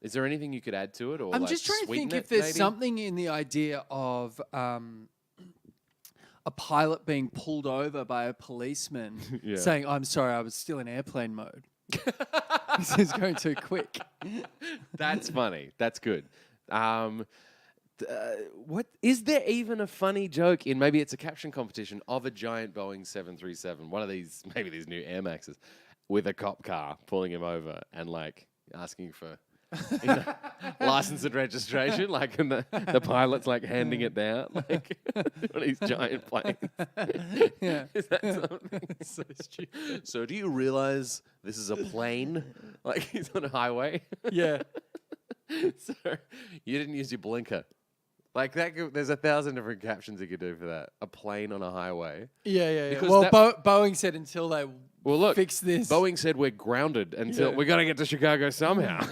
Is there anything you could add to it? Or I'm like just trying to sweeten think it, if there's maybe? something in the idea of a pilot being pulled over by a policeman Yeah. saying, "I'm sorry, I was still in airplane mode. This is going too quick." That's funny. That's good. What is there even a funny joke in? Maybe it's a caption competition of a giant Boeing 737, one of these, maybe these new Air Maxes, with a cop car pulling him over and like asking for license and registration, like and the pilot's like handing it down, like one of these giant planes. Yeah. Is that something? So stupid. So do you realize this is a plane? Like he's on a highway. Yeah. So you didn't use your blinker. Like that, there's 1,000 different captions you could do for that. A plane on a highway. Yeah. Because Well, that- Boeing said until they Look, fix this. Boeing said we're grounded until Yeah. we got to get to Chicago somehow.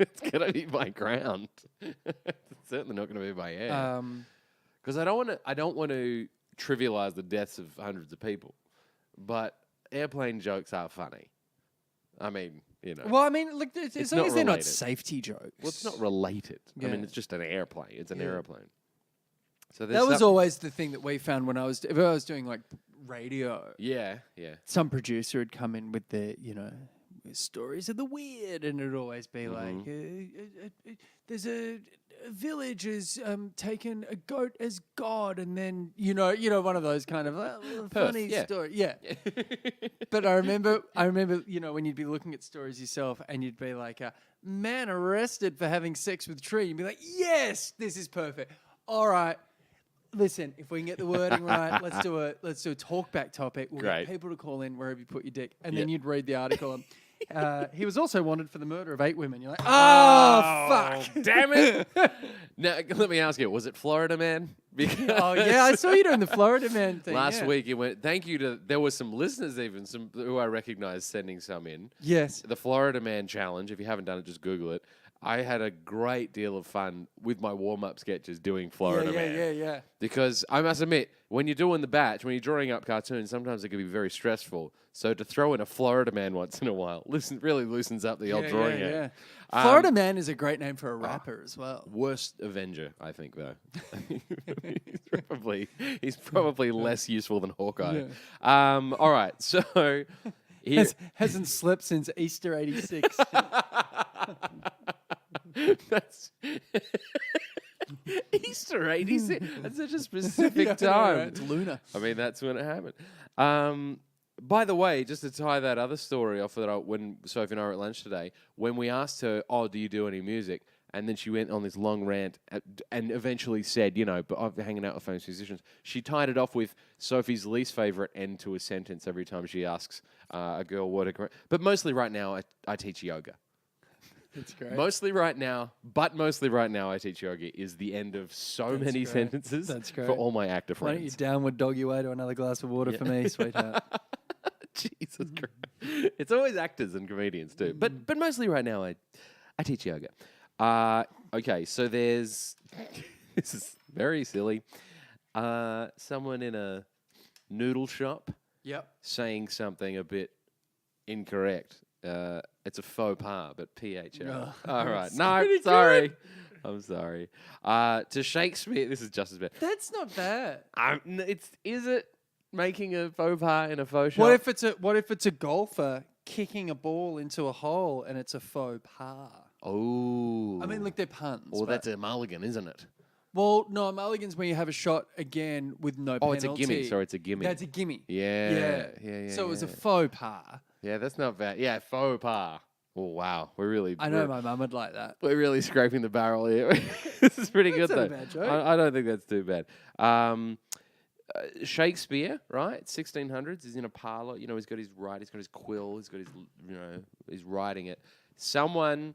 It's gonna be by ground. It's certainly not gonna be by air. Because I don't want to trivialize the deaths of hundreds of people, but airplane jokes are funny. I mean, you know. Well, I mean, look, as It's long not as they're not related. safety jokes. Well, it's not related. I mean, Yeah. it's just an airplane. It's an Yeah. aeroplane. So That was always the thing that we found when if I was doing like radio. Yeah. Some producer would come in with the, stories of the weird, and it'd always be Mm-hmm. like, there's a village has taken a goat as god, and then one of those kind of funny yeah. story. Yeah. But I remember, when you'd be looking at stories yourself, and you'd be like, man arrested for having sex with tree. You'd be like, yes, this is perfect. All right. Listen, if we can get the wording right, let's do a talkback topic. We'll Great. get people to call in wherever you put your dick, and then Yeah. you'd read the article. And, he was also wanted for the murder of 8 women. You're like, fuck, Damn it! Now let me ask you: was it Florida Man? Because Oh yeah, I saw you doing the Florida Man thing last yeah. week it went. Thank you to there were some listeners even some who I recognise sending some in. Yes, The Florida Man challenge. If you haven't done it, just Google it. I had a great deal of fun with my warm-up sketches doing Florida Man. yeah. Because I must admit, when you're doing the batch, when you're drawing up cartoons, sometimes it can be very stressful. So to throw in a Florida Man once in a while really loosens up the old drawing game. Florida Man is a great name for a rapper as well. Worst Avenger, I think, though. he's probably less useful than Hawkeye. All right, so Hasn't slept since Easter '86. that's Easter '86. That's such a specific Yeah, I know, time. right? It's lunar. I mean, that's when it happened. By the way, just to tie that other story off that when Sophie and I were at lunch today, when we asked her, "Oh, do you do any music?" and then she went on this long rant and eventually said, "But I'm hanging out with famous musicians." She tied it off with Sophie's least favorite end to a sentence every time she asks a girl what a. But mostly right now, I teach yoga. It's great. Mostly right now, I teach yoga is the end of so That's many great. sentences That's great. for all my actor Why don't you friends. downward dog your way to another glass of water for me, sweetheart? Jesus Christ. It's always actors and comedians too. But mostly right now I teach yoga. Okay, so there's this is very silly. Someone in a noodle shop Yep. saying something a bit incorrect. It's a faux pas, but PHO. Oh, All right. that's No, pretty sorry. good. I'm sorry. To Shakespeare, this is just as bad. That's not bad. Is it making a faux pas in a faux shop? What if it's a golfer kicking a ball into a hole and it's a faux pas? Oh. I mean, look, they're puns. Well, but- that's a mulligan, isn't it? Well, no, mulligan's when you have a shot again with no Oh, penalty. it's a gimme. Sorry, it's a gimme. That's a gimme. Yeah. So it was a yeah. faux pas. Yeah, that's not bad. Yeah, faux pas. Oh, wow. I know my mum would like that. We're really scraping the barrel here. This is pretty good, That's not though. a bad joke. I don't think that's too bad. Shakespeare, right? 1600s. He's in a parlor. He's got his he's got his quill. He's got his, he's writing it. Someone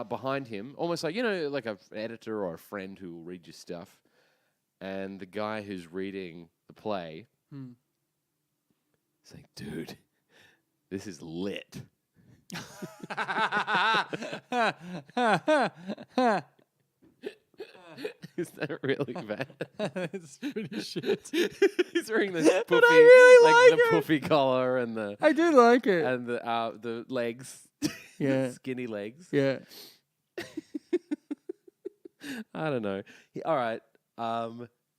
behind him, almost like, like an editor or a friend who will read your stuff. And the guy who's reading the play saying, dude, This is lit. Is that really bad? It's pretty shit. He's wearing this puffy, But I really like like the it. puffy collar and I do like it. the legs, Yeah. skinny legs. Yeah. I don't know. All right,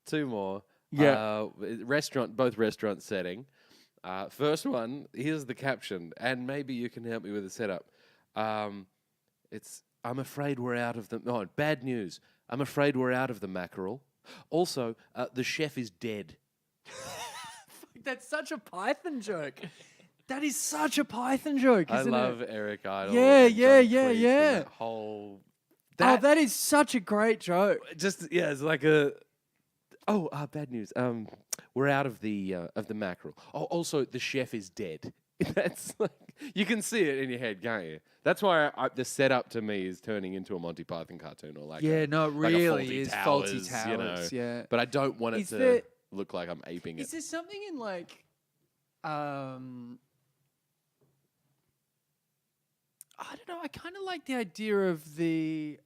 two more. Yeah. Both restaurant setting. First one. Here's the caption, and maybe you can help me with the setup. I'm afraid we're out of the. No, bad news. I'm afraid we're out of the mackerel. Also, the chef is dead. That's such a Python joke. That is such a Python joke, I isn't love it? Eric Idle. Yeah, and yeah, John yeah, Cleese and yeah. That whole. That is such a great joke. Just it's like a. Oh, bad news. We're out of the mackerel. Oh, also the chef is dead. That's like you can see it in your head, can't you? That's why the setup to me is turning into a Monty Python cartoon or like No, it like a really is Faulty Towers, you know. Towers. Yeah. But I don't want it Is to there- look like I'm aping Is it. there something in like, I don't know. I kind of like the idea of the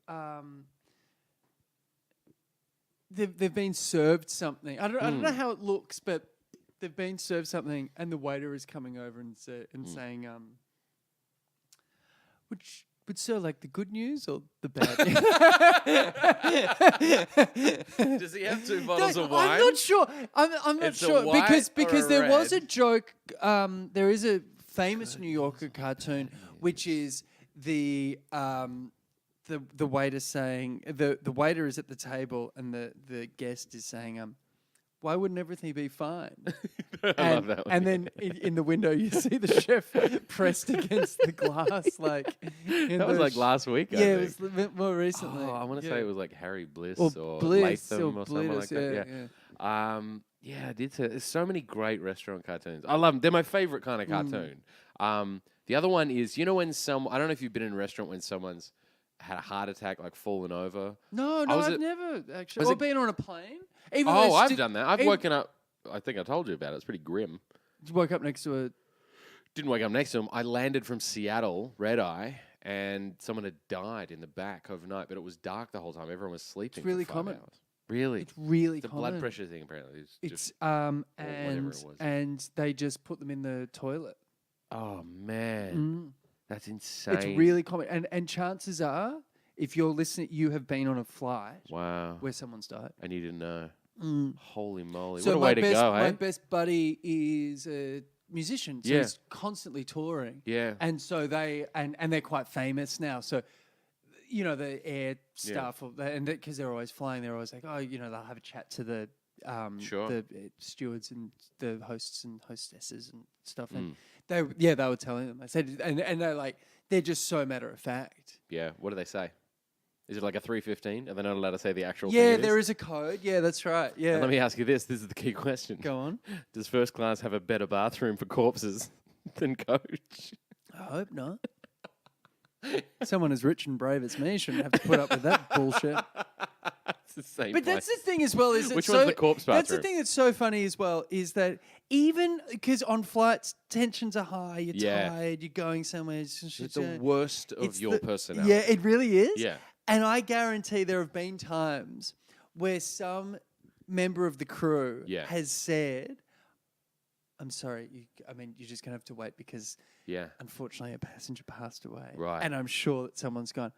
they've been served something. I don't know how it looks, but they've been served something, and the waiter is coming over and saying, which would sir like the good news or the bad news? Does he have 2 bottles of wine? I'm not sure. I'm not It's a sure white because or a there was a red? joke. There is a famous New Yorker cartoon which is the waiter saying the waiter is at the table and the guest is saying why wouldn't everything be fine? I love that one. And then in the window you see the chef pressed against the glass like That was like last week. I yeah, it think. was a bit more recently. Oh, I want to say it was like Harry Bliss or or Bliss Latham or something like that. Yeah. Yeah, I did say there's so many great restaurant cartoons. I love them. They're my favorite kind of cartoon. The other one is, you know, when I don't know if you've been in a restaurant when someone's had a heart attack, like fallen over. No, I've never actually. was Or it- been on a plane. Even Oh, though I've done that. I've even- woken up. I think I told you about it. It's pretty grim. You woke up next to a. Didn't wake up next to him. I landed from Seattle, red eye, and someone had died in the back overnight, but it was dark the whole time. Everyone was sleeping. really for 5 common. hours. Really? It's really The common. blood pressure thing apparently is It's just. and whatever it was. and they just put them in the toilet. Oh man, that's insane. It's really common, and chances are, if you're listening, you have been on a flight Wow. where someone's died. And you didn't know. Holy moly! So what a my way to best, go, my eh? best buddy is a musician, so Yeah. he's constantly touring. Yeah. And so and they're quite famous now. So, you know, the air staff, and because they're always flying, they're always like, oh, you know, they'll have a chat to the Sure. the stewards and the hosts and hostesses and stuff. Hmm. And they were telling them. I said, and they're like, they're just so matter of fact. Yeah. What do they say? Is it like a 315? Are they not allowed to say the actual thing? Yeah, it there is a code. Yeah, that's right. Yeah. And let me ask you this. This is the key question. Go on. Does first class have a better bathroom for corpses than coach? I hope not. Someone as rich and brave as me shouldn't have to put up with that bullshit. It's the same But place. that's the thing as well. Is Which one's the corpse That's the bathroom? thing that's so funny as well is that even because on flights tensions are high, you're Yeah. tired, you're going somewhere. It's the worst of it's your the- personality. Yeah, it really is. Yeah. And I guarantee there have been times where some member of the crew Yeah. has said, I'm sorry, you're just going to have to wait because Yeah. unfortunately a passenger passed away. Right. And I'm sure that someone's gone,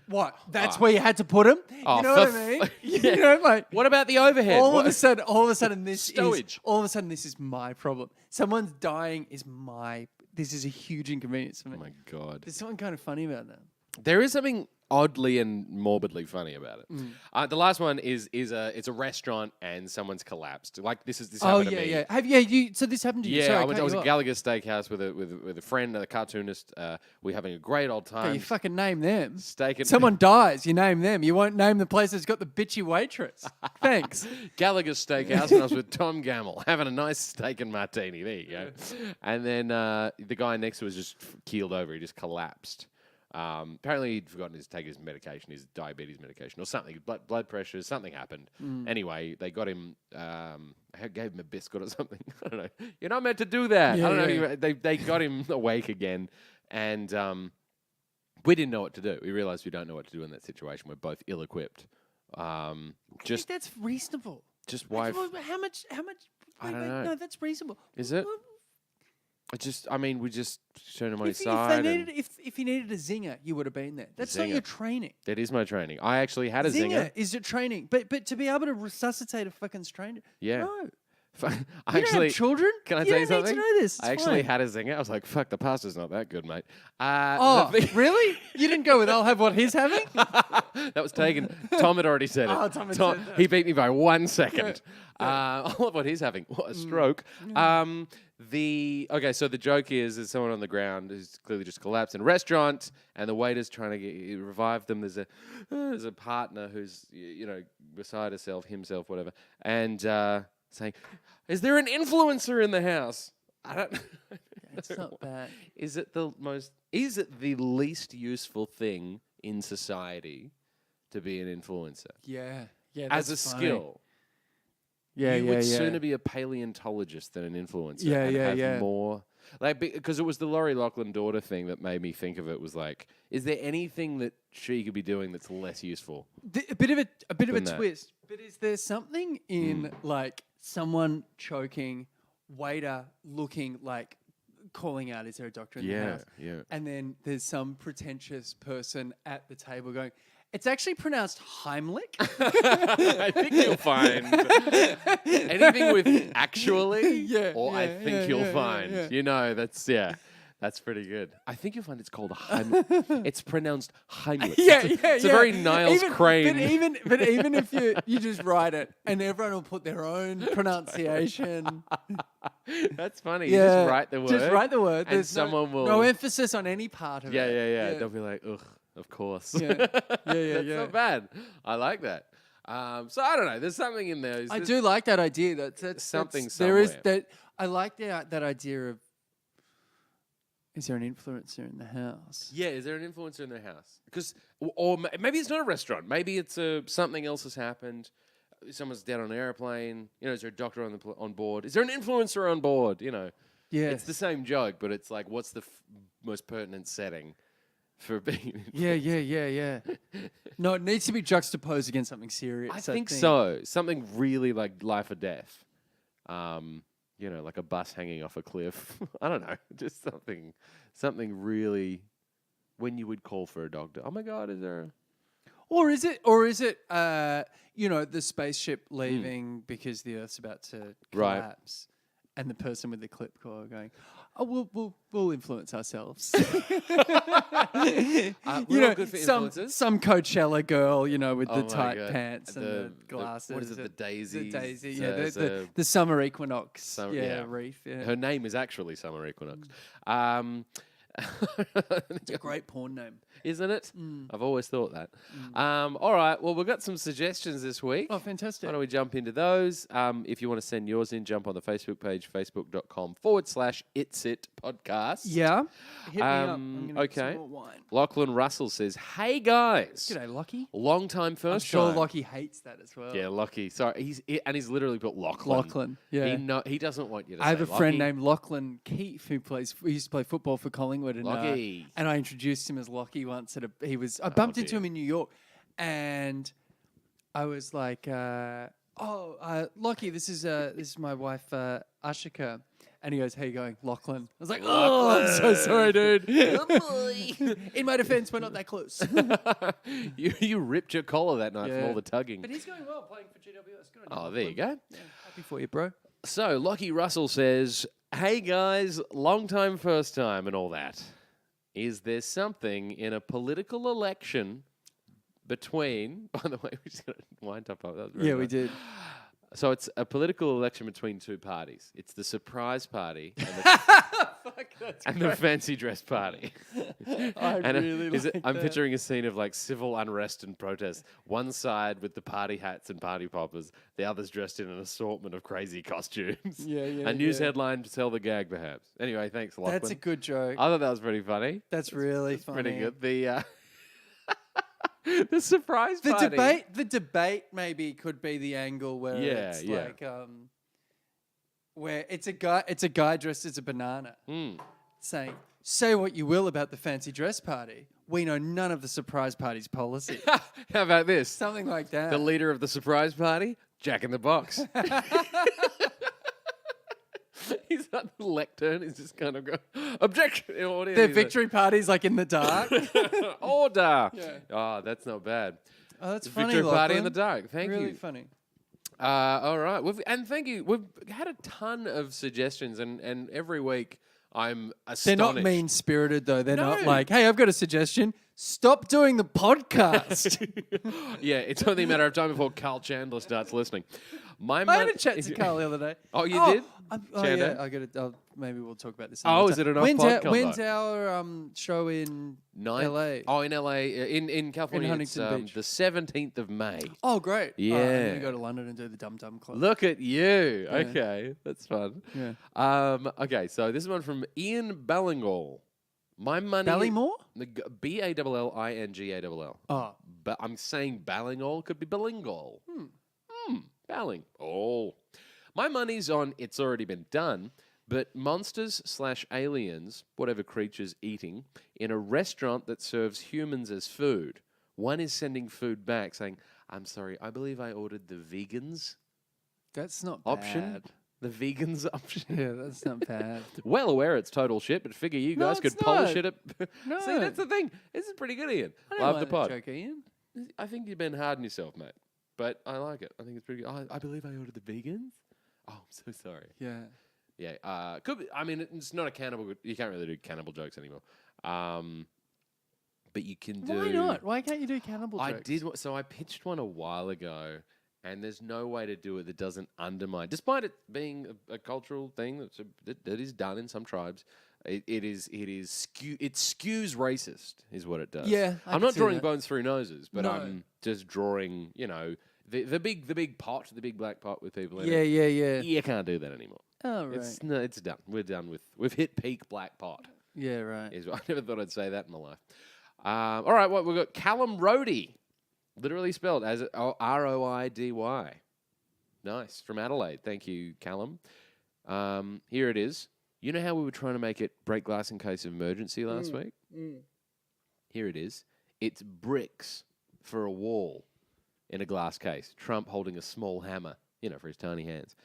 what? That's Ah. where you had to put him? Oh, you know what for I mean? f- You Yeah. know, like, What about the overhead? all What- of a sudden Stowage. this is my problem. Someone's dying this is a huge inconvenience for me. Oh my God. There's something kind of funny about that. There is something oddly and morbidly funny about it. Mm. The last one is it's a restaurant and someone's collapsed. Like this Oh happened to yeah, me. yeah. So this happened to you? Yeah, Sorry, I I was cut at you off. Gallagher's Steakhouse with a friend, a cartoonist. We're having a great old Okay, time. you fucking name them. Steak and Someone dies, you name them. You won't name the place that's got the bitchy waitress. Thanks. Gallagher's Steakhouse, and I was with Tom Gamble having a nice steak and martini. There you go. And then the guy next to us just keeled over. He just collapsed. Apparently, he'd forgotten to take his medication, his diabetes medication, or something. Blood pressure, something happened. Anyway, they got him. Gave him a biscuit or something. I don't know. You're not meant to do that. Yeah, I don't yeah. know. They got him awake again, and we didn't know what to do. We realized we don't know what to do in that situation. We're both ill-equipped. I Just think that's reasonable. just why? How much? I don't know. No, that's reasonable. Is it? Well, We just turned him on his if side. they needed, if you needed a zinger, you would have been there. That's not Zinger. your training. That is my training. I actually had a zinger. Is your training, but to be able to resuscitate a fucking stranger, Yeah. no. I You actually don't have children. Can I you tell you don't something? Need to know this. I It's actually fine. had a zinger. I was like, "Fuck, the pasta's not that good, mate." Oh, the thing- really? You didn't go with I'll have what he's having? that was taken. Tom had already said it. Oh, Tom had said that. He beat me by 1 second. I love what he's having. What a stroke. Okay, so the joke is there's someone on the ground who's clearly just collapsed in a restaurant, and the waiter's trying to revive them. There's a partner who's beside himself, whatever, and saying, "Is there an influencer in the house?" I don't. It's not bad. Is it the least useful thing in society to be an influencer Yeah. as a that's funny. skill? Yeah, you yeah, would yeah. sooner be a paleontologist than an influencer. Yeah, and yeah, have yeah. more because it was the Laurie Loughlin daughter thing that made me think of it. Was like, is there anything that she could be doing that's less useful? A bit of a Than that. twist. But is there something in like someone choking, waiter looking like calling out, "Is there a doctor in the house?" Yeah. And then there's some pretentious person at the table going, "It's actually pronounced Heimlich." I think you'll find anything with actually, Yeah, or I yeah, think yeah, you'll yeah, find. yeah. You know, that's pretty good. I think you'll find it's called it's pronounced Heimlich. It's a very Niles Crane. But even if you just write it and everyone will put their own pronunciation. That's funny. You just write the word. Just write the word. and There's someone will. no emphasis on any part of yeah. it. They'll be like, ugh, of course. Yeah. That's yeah. not bad. I like that. So I don't know. There's something in there. I do like that idea. That's something there is somewhere. that. I like that idea of. Is there an influencer in the house? Yeah, is there an influencer in their house? Or maybe it's not a restaurant. Maybe it's something else has happened. Someone's down on an airplane. Is there a doctor on board? Is there an influencer on board? Yeah. It's the same joke, but it's like, what's the most pertinent setting for being? Yeah. No, it needs to be juxtaposed against something serious. I think so. Something really like life or death. Like a bus hanging off a cliff. I don't know. Just something really when you would call for a doctor. Oh my God, is there Or is it the spaceship leaving because the Earth's about to Right. collapse and the person with the clip cord going, "Oh, we'll influence ourselves." we're all good for influencers? some Coachella girl, with Oh the my tight God. pants and the glasses. what is it, the and daisies? The daisy, So yeah, it's the summer equinox, yeah. wreath. Yeah. Her name is actually Summer Equinox. It's a great porn name. Isn't it? I've always thought that. All right. Well, we've got some suggestions this week. Oh, fantastic. Why don't we jump into those? If you want to send yours in, jump on the Facebook page, facebook.com/itsitpodcast. Yeah. Hit me up. I'm gonna get okay. some more wine. Lachlan Russell says, "Hey guys, G'day, Lockie. long time I'm first sure time." Lockie hates that as well. Yeah, Lockie. Sorry, he's literally put Lachlan. Lachlan. Yeah. He doesn't want you to. I have say a friend Lockie. named Lachlan Keefe who used to play football for Collingwood, and Lockie. and I introduced him as Lockie once. I bumped into dear. him in New York, and I was like, Lockie, this is my wife Ashika. And he goes, "How you going, Lachlan?" I was like, "Oh, I'm so sorry, dude." In my defense, we're not that close. you ripped your collar that night from Yeah. all the tugging. But he's going well playing for GWS. Good on Oh, there you go. Yeah, happy for you, bro. So Lockie Russell says, "Hey guys, long time, first time, and all that. Is there something in a political election between?" By the way, we just got to wind up. That was very Yeah, we nice. did. So it's a political election between two parties. It's the surprise party and the, Fuck, that's and the fancy dress party. I really like I'm that. picturing a scene of like civil unrest and protest. One side with the party hats and party poppers, the others dressed in an assortment of crazy costumes. Yeah, yeah, A news yeah. headline to tell the gag, perhaps. Anyway, thanks, Lachlan. That's a good joke. I thought that was pretty funny. That's really funny. Pretty good. The surprise party. The debate maybe could be the angle where Yeah, it's yeah. like where it's a guy dressed as a banana saying, "Say what you will about the fancy dress party. We know none of the surprise party's policy." How about this? Something like that. The leader of the surprise party, Jack in the Box. He's at the lectern. He's just kind of going, objection. Their victory party's like in the dark. Order. Yeah. Oh, that's not bad. Oh, that's The funny. victory party in Lachlan. the dark. Thank really you. funny. All right. And thank you. We've had a ton of suggestions, and every week I'm They're astonished. not mean spirited though. They're not No. like, "Hey, I've got a suggestion. Stop doing the podcast." Yeah, it's only a matter of time before Carl Chandler starts listening. I had a chat to Carl the other day. Oh, you did? Chandler? Yeah, I got it. Maybe we'll talk about this. Oh, another is time. it an off-pod combo? When's our show in Ninth? LA? Oh, in LA, in California, it's Huntington Beach. the 17th of May. Oh, great. I'm Yeah. gonna go to London and do the Dum Dum Club. Look at you. Okay, that's fun. Yeah. Okay, so this is one from Ian Ballingall. My money. Ballymore? Ballingall. Oh, But I'm saying Ballingall could be Ballingall. Balling. Oh. My money's on It's Already Been Done, but monsters/aliens, whatever creatures eating, in a restaurant that serves humans as food. One is sending food back saying, "I'm sorry, I believe I ordered the vegans that's not option." bad. The vegans option. Yeah, that's not bad. Well aware it's total shit, but figure you No, guys could it's polish not. it up. No. See, that's the thing. This is pretty good, Ian. I don't Love mind the that pod. joke, Ian. I think you've been hard on yourself, mate. But I like it. I think it's pretty good. I believe I ordered the vegans. Oh, I'm so sorry. Yeah. Yeah. Could be, I mean, it's not a cannibal. You can't really do cannibal jokes anymore. But you can do. Why not? Why can't you do cannibal I jokes? did. So I pitched one a while ago, and there's no way to do it that doesn't undermine, despite it being a cultural thing that is done in some tribes. It skews racist, is what it does. Yeah, I I'm can not see drawing that. bones through noses, but No. I'm just drawing, the big pot, the big black pot with people in Yeah, it. yeah. You can't do that anymore. Oh, right. It's done. We've hit peak black pot. Yeah, right. I never thought I'd say that in my life. All right, we've got Callum Roady, literally spelled as Roidy. Nice, from Adelaide. Thank you, Callum. Here it is. You know how we were trying to make it break glass in case of emergency last week? Here it is. It's bricks for a wall in a glass case. Trump holding a small hammer, for his tiny hands.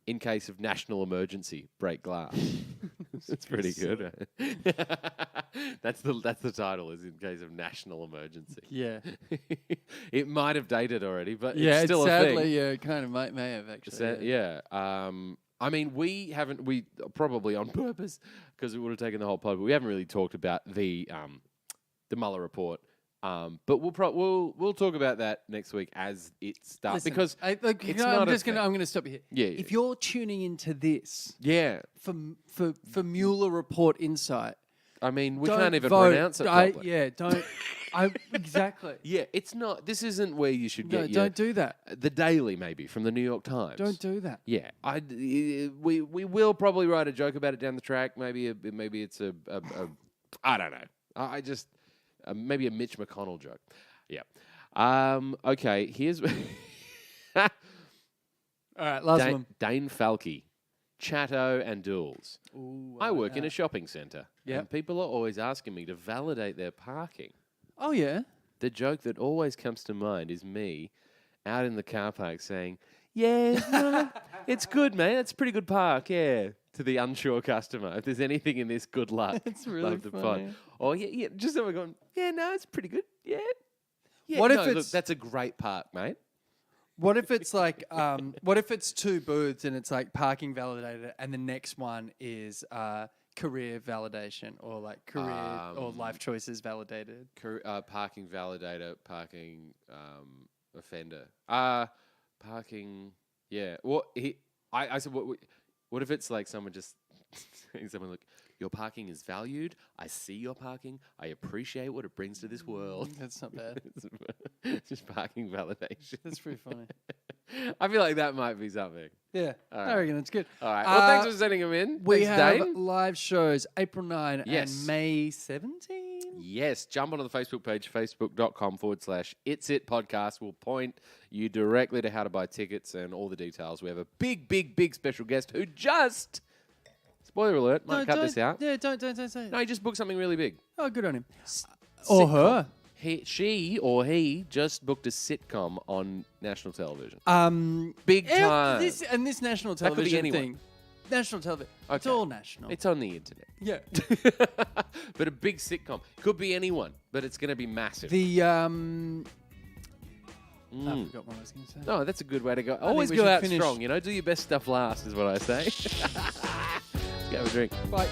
In case of national emergency, break glass. It's pretty good. That's the title, is in case of national emergency. Yeah. It might have dated already, but Yeah, it's still a sadly, thing. yeah, it kind of may have actually. Yeah. I mean, we probably on purpose, because it would have taken the whole pod, but we haven't really talked about the Mueller report. But we'll talk about that next week as it starts. Listen, Because I'm not a thing. gonna stop you here. Yeah, If you're tuning into this yeah, for Mueller report insight, I mean, we don't can't even vote. pronounce it properly. Don't. Exactly. Yeah, it's not. This isn't where you should No, get don't do that. the Daily, maybe from the New York Times. Don't do that. Yeah, we will probably write a joke about it down the track. Maybe it's a I don't know. I just maybe a Mitch McConnell joke. Yeah. Okay. Here's All right, last one. Dane Falke, Chatto and Duels. Ooh, I like work in that. a shopping centre, Yep. and people are always asking me to validate their parking. Oh yeah. The joke that always comes to mind is me out in the car park saying, "Yeah, no, it's good, man. It's a pretty good park, yeah." To the unsure customer, if there's anything in this, good luck. That's really Love the pod. funny. Oh yeah. Just someone going, "Yeah, no, it's pretty good, yeah." Yeah. What if no, look, it's- that's a great park, mate. What if it's like, what if it's two booths and it's like parking validated, and the next one is career validation or like career or life choices validated? Parking validator, parking offender, parking. Yeah. I said, what if it's like someone just someone like, Your parking is valued. I see your parking. I appreciate what it brings to this world. That's not bad. Just parking validation. That's pretty funny. I feel like that might be something. Yeah, All I right. reckon it's good. All right. Well, thanks for sending them in. We Thanks, have Dane. live shows April 9 Yes. and May 17. Yes, jump onto the Facebook page, facebook.com/It's It Podcast. Will point you directly to how to buy tickets and all the details. We have a big special guest who just, spoiler alert, might cut this out. Yeah, don't say it. No, he just booked something really big. Oh, good on him. Or Sitcom. her. She or he just booked a sitcom on national television. Big If time. This national That could be television anyone. thing. National television. It's Okay. all national. It's on the internet. yeah. But a big sitcom. Could be anyone, but it's going to be massive. The I Mm. forgot what I was going to say. No, that's a good way to go. think Always we go should out finish- strong, do your best stuff last is what I say. Let's go have a drink. Bye.